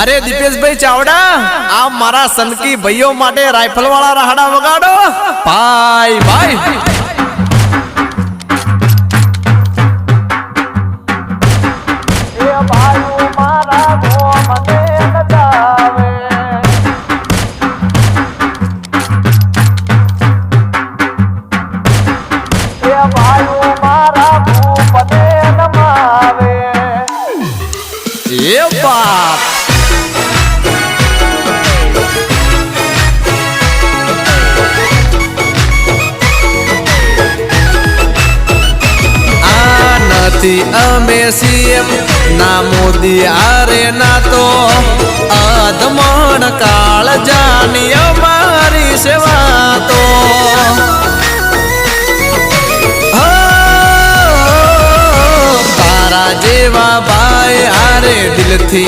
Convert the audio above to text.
अरे दीपेश भाई चावड़ा आप मारा सनकी भाइयों माटे राइफल वाला राहड़ा वगाड़ो भाई भाई ये बात अमे सीएम ना मोदी आरे ना तो अधमण काल जानी हमारी सेवा तो तारा जेवा भाई आरे दिल थी।